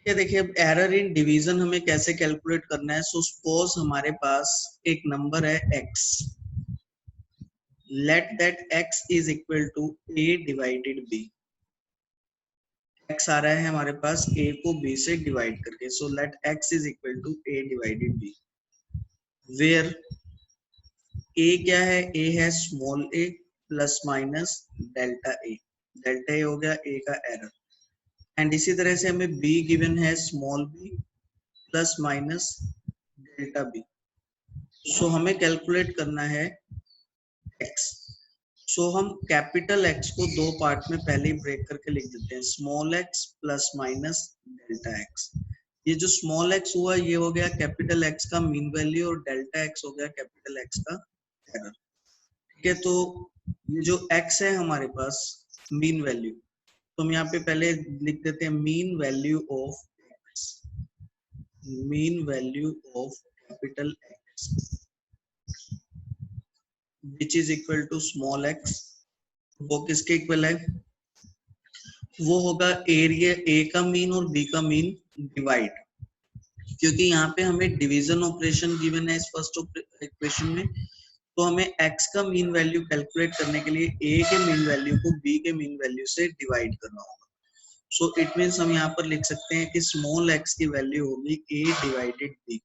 ये देखिए अब एरर इन डिवीजन हमें कैसे कैलकुलेट करना है। सो सपोज हमारे पास एक नंबर है x, let that x is equal to a divided b। x आ रहा है हमारे पास a को b से डिवाइड करके, so let x is equal to a divided b, where a क्या है, a है small a plus minus delta a। Delta a हो गया a का एरर, एंड इसी तरह से हमें b गिवन है small b plus minus delta b। सो हमें कैलकुलेट करना है x। सो हम कैपिटल X को दो पार्ट में पहले ही ब्रेक करके लिख देते हैं, small x plus minus delta x। ये जो स्मॉल x हुआ ये हो गया कैपिटल X का मीन वैल्यू और डेल्टा x हो गया कैपिटल X का एरर। ठीक है, तो ये जो x है हमारे पास मीन वैल्यू, तो हम यहाँ पे पहले लिख देते हैं mean value of x, mean value of capital X which is equal to small x। वो किसके इक्वल है, वो होगा एरिया a का मीन और b का मीन डिवाइड, क्योंकि यहाँ पे हमें डिवीजन ऑपरेशन गिवन है इस फर्स्ट इक्वेशन में, तो हमें x का मीन वैल्यू कैलकुलेट करने के लिए a के मीन वैल्यू को b के मीन वैल्यू से डिवाइड करना होगा। सो इट मीन्स हम यहाँ पर लिख सकते हैं कि स्मॉल x की वैल्यू होगी a डिवाइडेड b।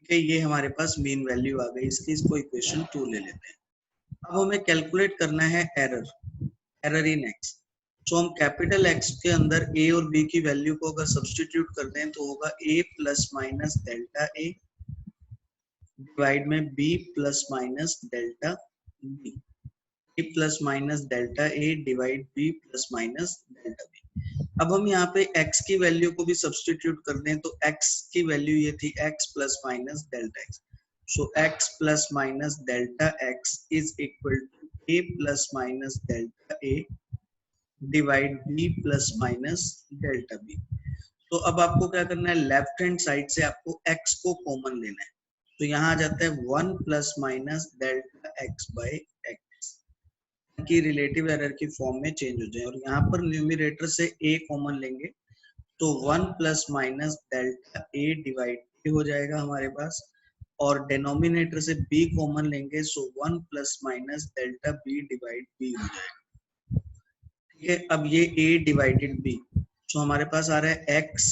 ठीक है, ये हमारे पास मीन वैल्यू आ गई इसकी, इसको इक्वेशन 2 ले लेते हैं। अब हमें कैलकुलेट करना है एरर, एरर इन x। तो हम कैपिटल X के अंदर a और b की वैल्यू को अगर सब्स्टिट्यूट कर दें तो होगा a plus minus delta a divide में b plus minus delta b, a plus minus delta a divide b plus minus delta b। अब हम यहाँ पे x की वैल्यू को भी सब्स्टिट्यूट कर दें तो x की वैल्यू ये थी x plus minus delta x। So x plus minus delta x is equal to a plus minus delta a divide b plus minus delta b। तो अब आपको क्या करना है, लेफ्ट हैंड साइड से आपको x को कॉमन लेना है, तो यहाँ आ जाता है 1 plus minus delta x by x की रिलेटिव एरर की फॉर्म में चेंज हो जाए, और यहाँ पर न्यूमरेटर से a कॉमन लेंगे तो 1 plus minus delta a divide a हो जाएगा हमारे पास, और डिनोमिनेटर से b कॉमन लेंगे सो 1 plus minus delta b divide b हो जाएगा। ठीक है, अब ये a डिवाइडेड b, सो हमारे पास आ रहा है x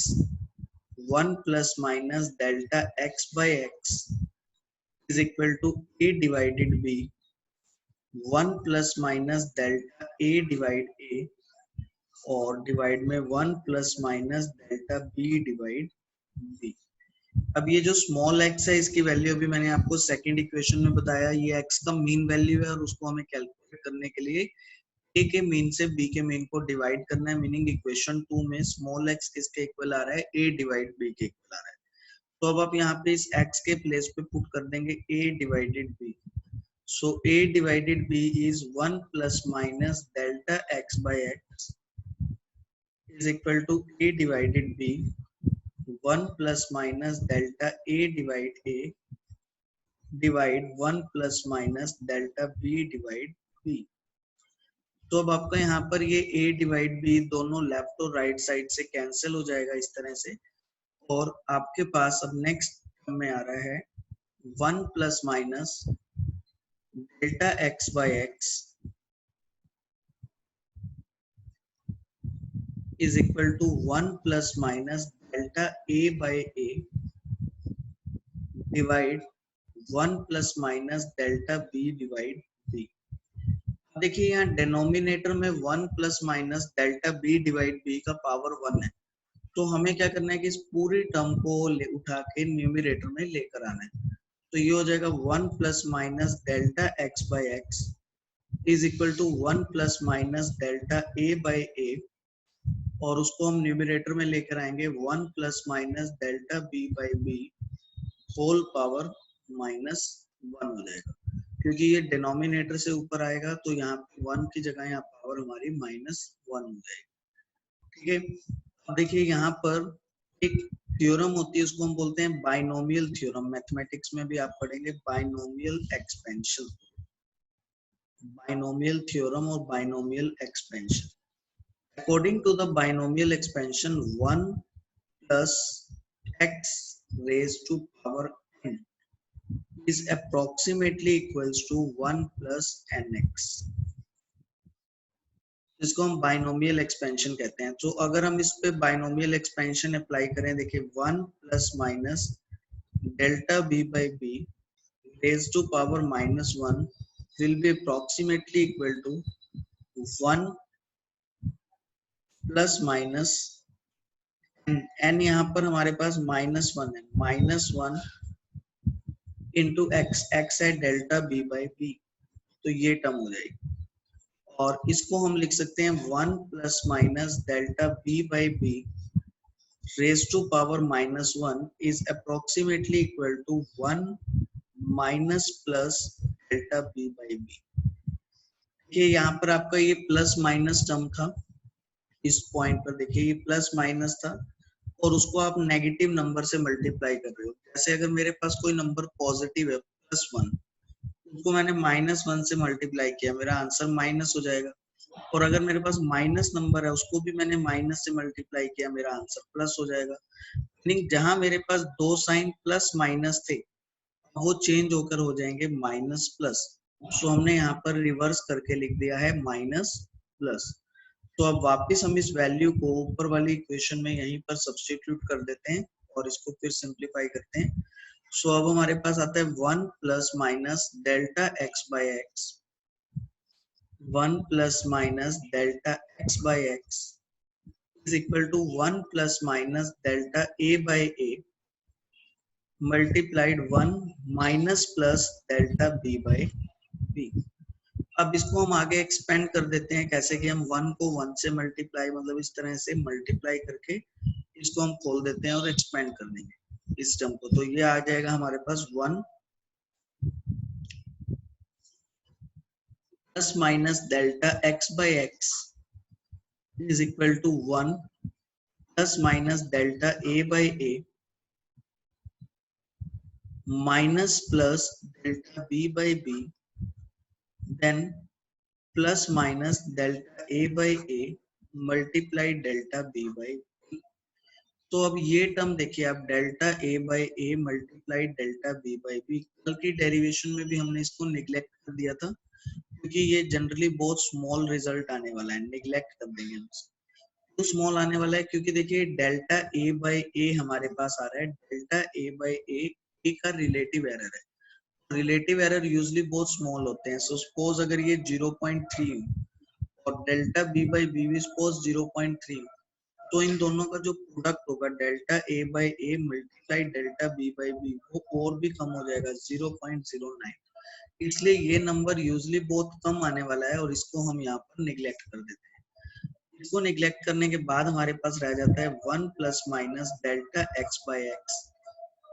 1 plus minus delta x by x is equal to a divided b 1 plus minus delta a divide a और डिवाइड में 1 plus minus delta b divide b। अब ये जो स्मॉल x है इसकी वैल्यू अभी मैंने आपको सेकंड इक्वेशन में बताया, ये x का मीन वैल्यू है और उसको हमें कैलकुलेट करने के लिए a के मीन से b के मीन को डिवाइड करना है, मीनिंग इक्वेशन 2 में स्मॉल x किसके इक्वल आ रहा है, a डिवाइड b के इक्वल आ रहा है। तो अब आप यहाँ पे इस x के प्लेस पे पुट कर देंगे a divided b, so a divided b is 1 plus minus delta x by x is equal to a divided b 1 plus minus delta a divide a divide 1 plus minus delta b divide b। तो अब आपका यहाँ पर ये a divide b दोनों left और right side से cancel हो जाएगा इस तरह से, और आपके पास अब नेक्स्ट में आ रहा है 1 plus minus delta x by x is equal to 1 plus minus delta a by a divide 1 plus minus delta b divide b। देखिए यहाँ डिनोमिनेटर में 1 plus minus delta b divide b का पावर 1 है, तो हमें क्या करना है कि इस पूरी टर्म को उठा के न्यूमरेटर में लेकर आना है, तो ये हो जाएगा 1 plus minus delta x by x is equal to 1 plus minus delta a by a, और उसको हम न्यूमरेटर में लेकर आएंगे 1 plus minus delta b by b whole power minus 1 हो जाएगा, क्योंकि ये डिनोमिनेटर से ऊपर आएगा तो यहाँ पे 1 की जगह यहाँ पावर हमारी माइनस 1 हो जाएगी। ठीक है, अब देखिए यहाँ पर एक थ्योरम होती है उसको हम बोलते हैं बाइनोमियल थ्योरम, मैथमेटिक्स में भी आप पढ़ेंगे बाइनोमियल एक्सपेंशन, बाइनोमियल थ्योरम और binomial expansion. According to the binomial expansion, 1 plus x raised to power n is approximately equals to 1 plus nx, जिसको हम बाइनोमियल एक्सपेंशन कहते हैं। तो अगर हम इस पे बाइनोमियल एक्सपेंशन अप्लाई करें, देखिए 1 plus minus delta b by b raised to power minus 1 will be approximately equal to 1 plus minus n, यहाँ पर हमारे पास माइनस 1 है, माइनस 1 इंटू एक्स, एक्स है डेल्टा बी बाई बी, तो ये टर्म हो जाएगी। और इसको हम लिख सकते हैं 1 plus minus delta b by b raised to power minus 1 is approximately equal to 1 minus plus delta b by b। देखिए यहाँ पर आपका ये प्लस माइनस टर्म था, इस पॉइंट पर देखिए ये प्लस माइनस था और उसको आप नेगेटिव नंबर से मल्टीप्लाई कर रहे हो। जैसे अगर मेरे पास कोई नंबर पॉजिटिव है +1, उसको मैंने -1 से मल्टीप्लाई किया, मेरा आंसर माइनस हो जाएगा। और अगर मेरे पास माइनस नंबर है, उसको भी मैंने माइनस से मल्टीप्लाई किया, मेरा आंसर प्लस हो जाएगा। मीनिंग जहां मेरे पास दो साइन प्लस माइनस थे, वो चेंज होकर हो जाएंगे माइनस प्लस। सो हमने यहाँ पर रिवर्स करके लिख दिया है माइनस प्लस। तो अब वापस हम इस वैल्यू को ऊपर वाली इक्वेशन में यहीं पर सब्स्टिट्यूट कर देते हैं और इसको फिर सिंप्लीफाई करते हैं। सो अब हमारे पास आता है 1 plus minus delta x by x, 1 plus minus delta x by x is equal to 1 plus minus delta A by a multiplied 1 minus plus delta b by b. अब इसको हम आगे एक्सपेंड कर देते हैं, कैसे कि हम 1 को 1 से मल्टीप्लाई, मतलब इस तरह से मल्टीप्लाई करके इसको हम खोल देते हैं और एक्सपेंड कर देंगे इस टर्म को। तो ये आ जाएगा हमारे पास 1 plus minus delta x by x is equal to 1 plus minus delta A by a minus plus delta b by b then plus minus delta A by a multiply delta b by b. तो अब ये term देखिए आप, delta A by a multiply delta b by b, कल की derivation में भी हमने इसको निगलेक्ट कर दिया था क्योंकि ये जनरली बहुत स्मॉल रिजल्ट आने वाला है, निगलेक्ट कर देंगे हम। तो स्मॉल आने वाला है क्योंकि देखिए डेल्टा ए बाई ए हमारे पास आ रहा है, डेल्टा ए बाई ए का रिलेटिव एरर है। रिलेटिव एरर यूजली बहुत स्मॉल होते हैं। सो सपोज अगर ये 0.3 और डेल्टा बी बाई बी भी सपोज 0.3, तो इन दोनों का जो प्रोडक्ट होगा delta A by a multiply delta b by b, वो और भी कम हो जाएगा 0.09। इसलिए ये नंबर यूजली बहुत कम आने वाला है और इसको हम यहाँ पर निगलेक्ट कर देते हैं। इसको निगलेक्ट करने के बाद हमारे पास रह जाता है 1 plus minus delta x by x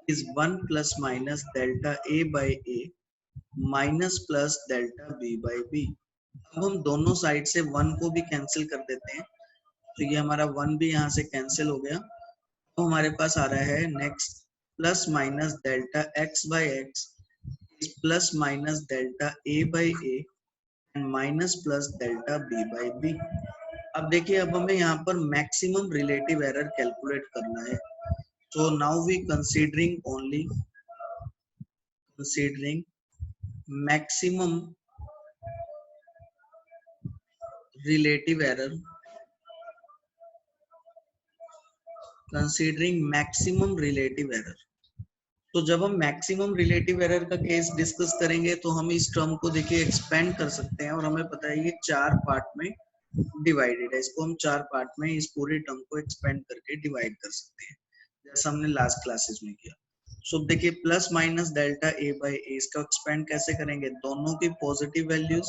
is 1 plus minus delta A by a minus plus delta b by b. अब हम दोनों साइड से 1 को भी कैंसिल कर देते हैं, तो ये हमारा 1 भी यहाँ से कैंसिल हो गया। तो हमारे पास आ रहा है next plus minus delta x by x is plus minus delta A by a and minus plus delta b by b. अब देखिए अब हमें यहाँ पर मैक्सिमम रिलेटिव एरर कैलकुलेट करना है। So now we considering maximum relative error, considering maximum relative error। तो जब हम मैक्सिमम रिलेटिव एरर का केस डिस्कस करेंगे तो हम इस टर्म को देखिए एक्सपेंड कर सकते हैं और हमें पता है ये 4 पार्ट में डिवाइडेड है। इसको हम 4 पार्ट में इस पूरे टर्म को एक्सपेंड करके डिवाइड कर सकते हैं, जैसा हमने लास्ट क्लासेस में किया। सो देखिए plus minus delta A by A, इसका एक्सपेंड कैसे करेंगे, दोनों की पॉजिटिव वैल्यूज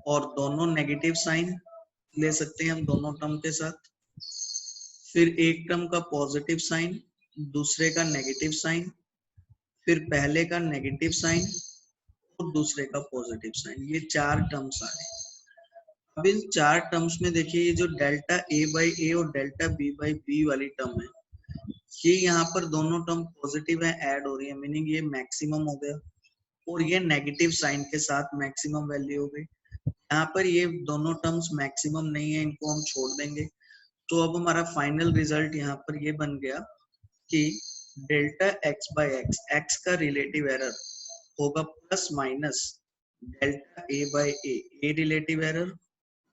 और दोनों नेगेटिव साइन ले सकते हैं हम दोनों टर्म के साथ। फिर एक टर्म का पॉजिटिव साइन, दूसरे का नेगेटिव साइन, फिर पहले का नेगेटिव साइन और दूसरे का पॉजिटिव साइन, ये 4 टर्म्स आ रहे हैं। अब इन 4 टर्म्स में देखिए ये जो डेल्टा ए बाई ए और डेल्टा बी बाई बी वाली टर्म है, ये यहाँ पर दोनों टर्म पॉजिटिव है, ऐड हो रही है, मीनिंग ये मैक्सिमम हो गया। और ये नेगेटिव साइन के साथ मैक्सिमम वैल्यू हो गई। यहाँ पर ये दोनों टर्म्स मैक्सिमम नहीं है, इनको हम छोड़ देंगे। तो अब हमारा फाइनल रिजल्ट यहाँ पर ये बन गया कि delta x by x, x का रिलेटिव एरर होगा plus minus delta a by a relative error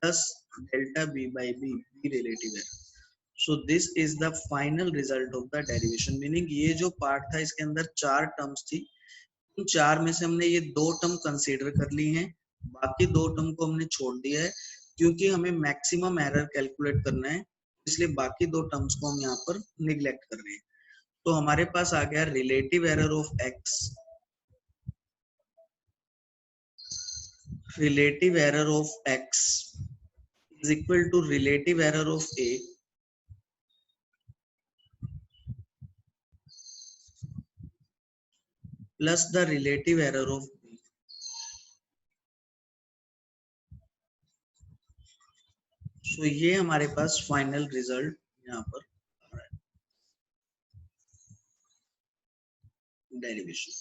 plus delta b by b relative error. So this is the final result of the derivation. Meaning ये जो part था इसके अंदर 4 terms थी, उन 4 में से हमने ये 2 टर्म कंसीडर कर ली हैं, बाकी 2 टर्म को हमने छोड़ दिया है क्योंकि हमें मैक्सिमम एरर कैलकुलेट करना है, इसलिए बाकी 2 टर्म्स को हम यहाँ पर निगलेक्ट कर रहे हैं। तो हमारे पास आ गया relative error of x, relative error of x is equal to relative error of a plus the relative error of b। so ये हमारे पास फाइनल रिजल्ट यहाँ पर आ रहा है डेरिवेशन।